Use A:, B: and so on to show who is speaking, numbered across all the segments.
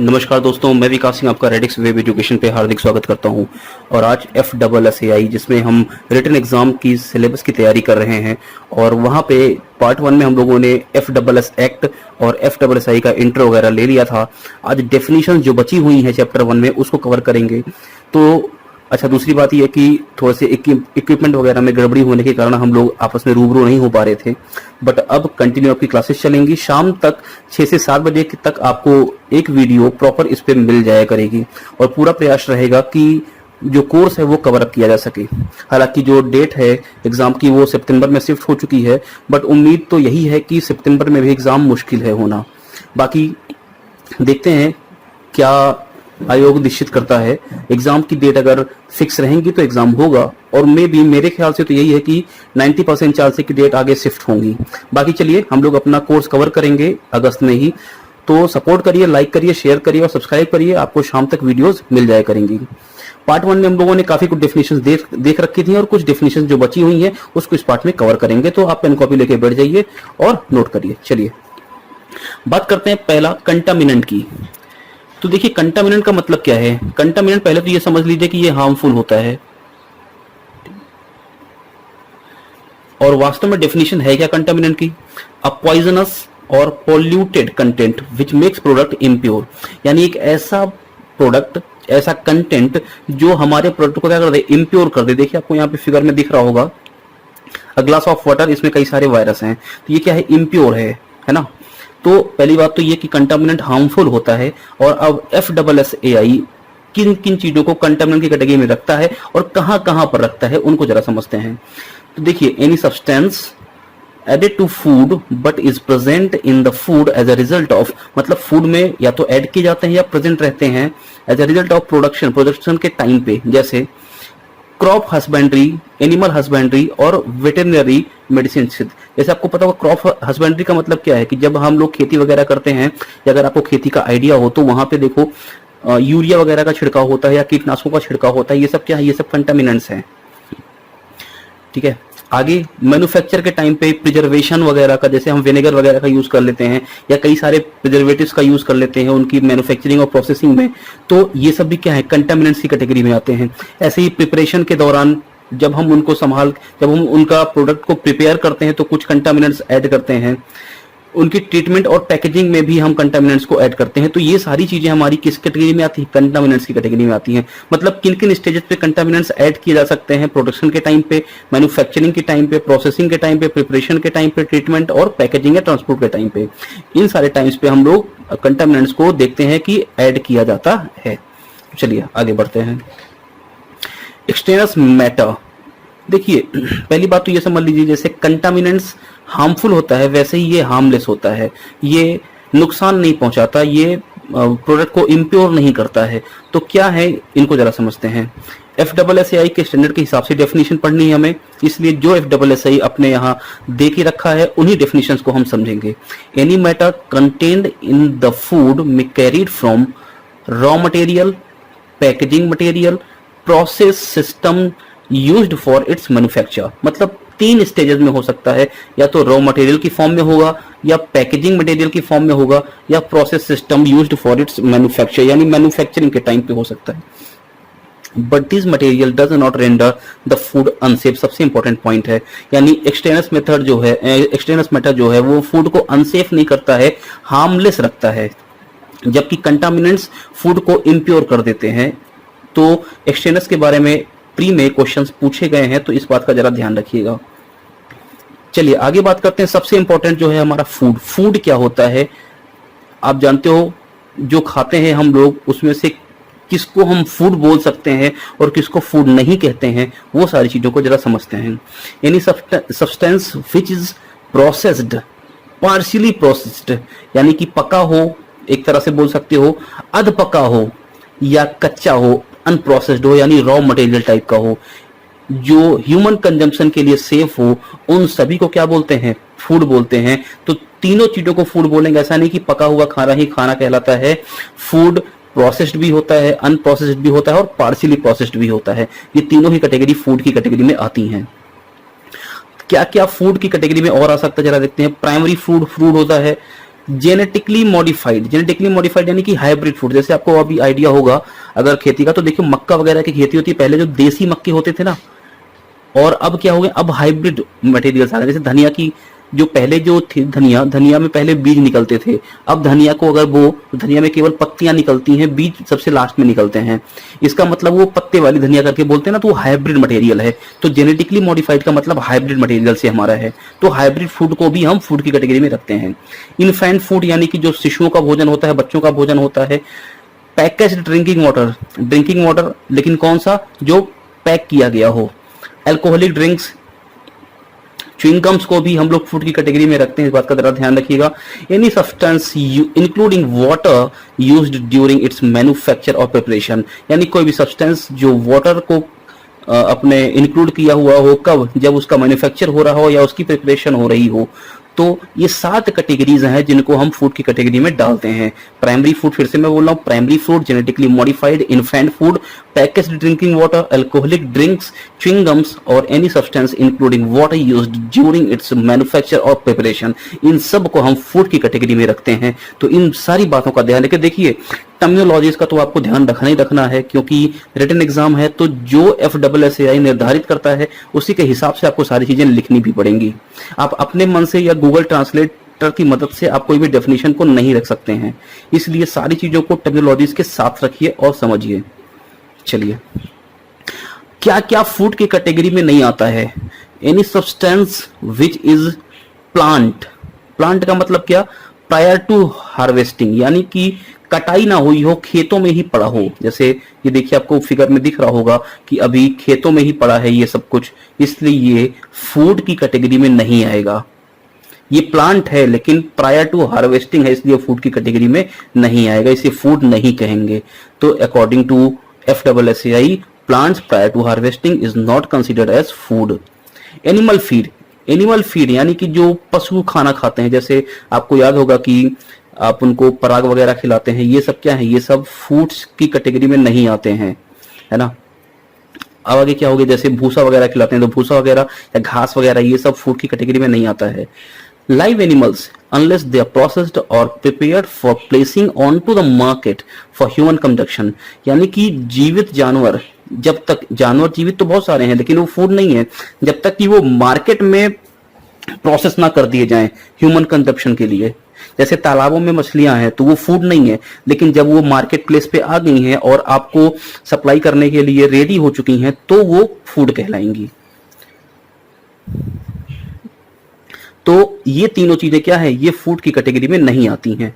A: नमस्कार दोस्तों, मैं विकास सिंह आपका रेडिक्स वेब एजुकेशन पे हार्दिक स्वागत करता हूं। और आज FSSAI जिसमें हम रिटन एग्जाम की सिलेबस की तैयारी कर रहे हैं और वहां पे पार्ट 1 में हम लोगों ने FSS एक्ट और FSSAI का इंट्रो वगैरह ले लिया था। आज डेफिनेशन जो बची हुई है चैप्टर 1 में उसको कवर करेंगे। तो अच्छा, दूसरी बात यह कि थोड़े से इक्विपमेंट वगैरह में गड़बड़ी होने के कारण हम लोग आपस में रूबरू नहीं हो पा रहे थे, बट अब कंटिन्यू आपकी क्लासेस चलेंगी। शाम तक 6 से 7 बजे तक आपको एक वीडियो प्रॉपर इस पे मिल जाया करेगी और पूरा प्रयास रहेगा कि जो कोर्स है वो कवर अप किया जा सके। हालांकि जो डेट है एग्जाम की वो सितंबर में शिफ्ट हो चुकी है, बट उम्मीद तो यही है कि सितंबर में भी एग्जाम मुश्किल है होना। बाकी देखते हैं क्या आयोग निश्चित करता है। एग्जाम की डेट अगर फिक्स रहेंगी तो एग्जाम होगा, और मेरे ख्याल से तो यही है कि 90% चांस है कि डेट आगे शिफ्ट होंगी। बाकी चलिए, हम लोग अपना कोर्स कवर करेंगे अगस्त में ही। तो सपोर्ट करिए, लाइक करिए, शेयर करिए और सब्सक्राइब करिए, आपको शाम तक वीडियोस मिल जाया करेंगी। पार्ट 1 में हम लोगों ने काफी कुछ डेफिनेशन देख रखी थी और कुछ डेफिनेशन जो बची हुई हैं उसको इस पार्ट में कवर करेंगे। तो आप पेन कॉपी लेके बैठ जाइए और नोट करिए। चलिए बात करते हैं पहला कंटामिनेंट की। तो देखिए, कंटामिनेंट का मतलब क्या है। कंटामिनेंट पहले तो ये समझ लीजिए कि ये हार्मफुल होता है, और वास्तव में डेफिनेशन है क्या कंटामिनेंट की। अ पॉइजनस और polluted content which makes product impure, यानी एक ऐसा प्रोडक्ट, ऐसा कंटेंट जो हमारे प्रोडक्ट को क्या कर दे, इम्प्योर कर दे। देखिए आपको यहाँ पे फिगर में दिख रहा होगा अ ग्लास ऑफ वाटर, इसमें कई सारे वायरस हैं, तो ये क्या है, इम्प्योर है ना। तो पहली बात तो ये कि कंटामिनेंट हार्मफुल होता है। और अब FSSAI किन किन चीजों को कंटामिनेंट की कैटेगरी में रखता है और कहां कहां पर रखता है उनको जरा समझते हैं। तो देखिए, any substance added to food but is present in the food as a result of, मतलब फूड में या तो ऐड किए जाते हैं या प्रेजेंट रहते हैं as a result of production के टाइम पे, जैसे क्रॉप हस्बेंड्री, एनिमल हस्बेंड्री और वेटरनरी मेडिसिन। जैसे आपको पता होगा क्रॉप हस्बेंड्री का मतलब क्या है कि जब हम लोग खेती वगैरह करते हैं, या अगर आपको खेती का आइडिया हो तो वहां पे देखो यूरिया वगैरह का छिड़काव होता है या कीटनाशकों का छिड़काव होता है। ये सब क्या है, ये सब कंटामिनेंट्स हैं। ठीक है, आगे मैन्युफैक्चर के टाइम पे प्रिजर्वेशन वगैरह का, जैसे हम विनेगर वगैरह का यूज कर लेते हैं या कई सारे प्रिजर्वेटिव्स का यूज कर लेते हैं उनकी मैन्युफैक्चरिंग और प्रोसेसिंग में, तो ये सब भी क्या है, कंटामिनेंट्स की कैटेगरी में आते हैं। ऐसे ही प्रिपरेशन के दौरान जब हम उनका प्रोडक्ट को प्रिपेयर करते हैं तो कुछ कंटामिनेंट्स ऐड करते हैं। उनकी ट्रीटमेंट और पैकेजिंग में भी हम कंटामिनेंट्स को ऐड करते हैं। तो ये सारी चीजें हमारी किस कैटेगरी में आती है, कंटामिनेंट्स की कैटेगरी में आती हैं। मतलब किन किन स्टेजेस पे कंटामिनेंट्स ऐड किए जा सकते हैं, प्रोडक्शन के टाइम पे, मैन्युफैक्चरिंग के टाइम पे, प्रोसेसिंग के टाइम पे, प्रिपरेशन के टाइम पे, ट्रीटमेंट और पैकेजिंग या ट्रांसपोर्ट के टाइम पे। इन सारे टाइम्स पे हम लोग कंटामिनेंट्स को देखते हैं कि ऐड किया जाता है। चलिए आगे बढ़ते हैं। एक्सटेनस मैटर, देखिए पहली बात तो ये समझ लीजिए, जैसे कंटामिनेंट्स हार्मफुल होता है वैसे ही ये हार्मलेस होता है। ये नुकसान नहीं पहुंचाता, ये प्रोडक्ट को इम्प्योर नहीं करता है। तो क्या है, इनको जरा समझते हैं। FSSAI के स्टैंडर्ड के हिसाब से डेफिनेशन पढ़नी है हमें, इसलिए जो FSSAI अपने यहाँ दे के रखा है उन्हीं डेफिनेशंस को हम समझेंगे। Any matter contained in the food में carried from raw material, packaging material, process system used for its manufacture. मतलब 3 स्टेजेस में हो सकता है, या तो रॉ मटेरियल की फॉर्म में होगा, या पैकेजिंग मटेरियल की फॉर्म में होगा, या process system used for its manufacture, यानी मैन्युफैक्चरिंग के टाइम पे हो सकता है। But this material does not render the food unsafe, सबसे इंपॉर्टेंट पॉइंट है। यानी एक्सटेनस मेथड जो है वो फूड को अनसेफ नहीं करता है, हार्मलेस रखता है, जबकि कंटामिनेंट्स फूड को इम्प्योर कर देते हैं। तो एक्सटेनस के बारे में प्री में क्वेश्चंस पूछे गए हैं, तो इस बात का जरा ध्यान रखिएगा। चलिए आगे बात करते हैं। सबसे इंपॉर्टेंट जो है हमारा फूड क्या होता है। आप जानते हो जो खाते हैं हम लोग, उसमें से किसको हम फूड बोल सकते हैं और किसको फूड नहीं कहते हैं, वो सारी चीजों को जरा समझते हैं। Any substance which is processed, partially processed, यानी कि पका हो, एक तरह से बोल सकते हो अध पका हो, या कच्चा हो, अनप्रोसेस्ड हो, यानी रॉ मटेरियल टाइप का हो, जो ह्यूमन कंजम्पशन के लिए सेफ हो, उन सभी को क्या बोलते हैं, फूड बोलते हैं। तो तीनों चीजों को फूड बोलेंगे। ऐसा नहीं कि पका हुआ खाना ही खाना कहलाता है। फूड प्रोसेस्ड भी होता है, अनप्रोसेस्ड भी होता है और पार्शियली प्रोसेस्ड भी होता है। ये तीनों ही कैटेगरी फूड की कैटेगरी में आती हैं। क्या क्या फूड की कैटेगरी में और आ सकता है जरा देखते हैं। प्राइमरी फूड होता है जेनेटिकली मॉडिफाइड यानी कि हाइब्रिड फूड। जैसे आपको अभी आइडिया होगा अगर खेती का, तो देखियो मक्का वगैरह की खेती होती है, पहले जो देसी मक्के होते थे ना, और अब क्या हो गया, अब हाइब्रिड मटेरियल्स आ गए। जैसे धनिया की जो पहले जो थी, धनिया में पहले बीज निकलते थे, अब धनिया को अगर वो, तो धनिया में केवल पत्तियां निकलती हैं, बीज सबसे लास्ट में निकलते हैं। इसका मतलब वो पत्ते वाली धनिया करके बोलते हैं ना, तो वो हाइब्रिड मटेरियल है। तो जेनेटिकली मॉडिफाइड का मतलब हाइब्रिड मटेरियल से हमारा है। तो हाइब्रिड फूड को भी हम फूड की कैटेगरी में रखते हैं। इनफैंट फूड यानी कि जो शिशुओं का भोजन होता है, बच्चों का भोजन होता है। पैकेज्ड ड्रिंकिंग वाटर, लेकिन कौन सा, जो पैक किया गया हो। अल्कोहलिक ड्रिंक्स, च्युइंगम्स को भी हम लोग फूड की कैटेगरी में रखते हैं, इस बात का जरा ध्यान रखिएगा। Any substance including water used during its manufacture और प्रिपरेशन, यानी कोई भी सब्सटेंस जो वाटर को अपने इंक्लूड किया हुआ हो, कब, जब उसका मैन्युफैक्चर हो रहा हो या उसकी प्रिपरेशन हो रही हो। तो ये 7 कैटेगरीज हैं जिनको हम फूड की कैटेगरी में डालते हैं। प्राइमरी फूड, फिर से मैं बोल रहा हूँ, primary food, genetically modified, infant food, packaged drinking water, alcoholic drinks, chewing gums और any substance including water used during its manufacture और प्रिपरेशन। इन सब को हम फूड की कैटेगरी में रखते हैं। तो इन सारी बातों का ध्यान रखिए। देखिए टर्मिनोलॉजीज का तो आपको ध्यान रखना ही रखना है, क्योंकि रिटन एग्जाम है, तो जो FSSAI निर्धारित करता है उसी के हिसाब से आपको सारी चीजें लिखनी भी पड़ेंगी। आप अपने मन से या गूगल ट्रांसलेटर की मदद से आप कोई भी डेफिनेशन को नहीं रख सकते हैं, इसलिए सारी चीजों को टर्मिनोलॉजीज के साथ रखिए और समझिए। चलिए, क्या क्या फूड की कैटेगरी में नहीं आता है। Any substance which is plant का मतलब क्या, प्रायर टू हार्वेस्टिंग, यानी कि कटाई ना हुई हो, खेतों में ही पड़ा हो। जैसे ये देखिए आपको फिगर में दिख रहा होगा कि अभी खेतों में ही पड़ा है ये सब कुछ, इसलिए ये फूड की कैटेगरी में नहीं आएगा। ये प्लांट है लेकिन प्रायर टू हार्वेस्टिंग है, इसलिए फूड की कैटेगरी में नहीं आएगा, इसे फूड नहीं कहेंगे। तो according to FSSAI, plants prior to harvesting is not considered as food. Animal feed यानी कि जो पशु खाना खाते हैं, जैसे आपको याद होगा कि आप उनको पराग वगैरह खिलाते हैं, ये सब क्या है, ये सब फूड्स की कैटेगरी में नहीं आते हैं, है ना। अब आगे क्या होगा, जैसे भूसा वगैरह खिलाते हैं, तो भूसा वगैरह या घास वगैरह ये सब फूड की कैटेगरी में नहीं आता है। Live animals unless they are processed और prepared for placing on to the market for human consumption, यानी कि जीवित जानवर, जब तक जानवर जीवित तो बहुत सारे हैं लेकिन वो फूड नहीं है, जब तक कि वो मार्केट में प्रोसेस ना कर दिए जाएं ह्यूमन कंजप्शन के लिए। जैसे तालाबों में मछलियां हैं तो वो फूड नहीं है, लेकिन जब वो मार्केट प्लेस पे आ गई हैं और आपको सप्लाई करने के लिए रेडी हो चुकी हैं तो वो फूड कहलाएंगी। तो ये तीनों चीजें क्या है, ये फूड की कैटेगरी में नहीं आती हैं।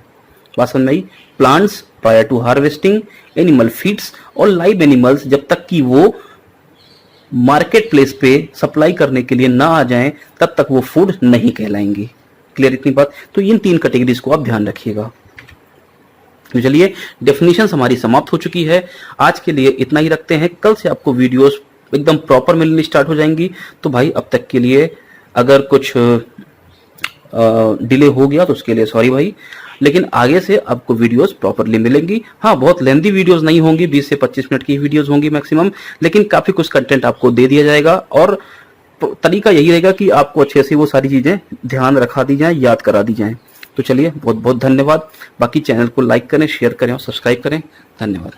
A: बात समझ में आई। Plants prior to harvesting, animal feeds और लाइव एनिमल्स जब तक कि वो मार्केट प्लेस पे सप्लाई करने के लिए ना आ जाएं तब तक वो फूड नहीं कहलाएंगी। क्लियर इतनी बात। तो इन 3 कैटेगरीज को आप ध्यान रखिएगा। तो चलिए, डेफिनेशंस हमारी समाप्त हो चुकी है। आज के लिए इतना ही रखते हैं, कल से आपको वीडियोस एकदम प्रॉपर मिलनी स्टार्ट हो जाएंगी। तो भाई अब तक के लिए अगर कुछ डिले हो गया तो उसके लिए सॉरी भाई, लेकिन आगे से आपको वीडियोस प्रॉपरली मिलेंगी। हाँ, बहुत लेंथी वीडियोस नहीं होंगी, 20 से 25 मिनट की वीडियोस होंगी मैक्सिमम, लेकिन काफी कुछ कंटेंट आपको दे दिया जाएगा और तरीका यही रहेगा कि आपको अच्छे से वो सारी चीजें ध्यान रखा दी जाए, याद करा दी जाए। तो चलिए, बहुत बहुत धन्यवाद। बाकी चैनल को लाइक करें, शेयर करें और सब्सक्राइब करें। धन्यवाद।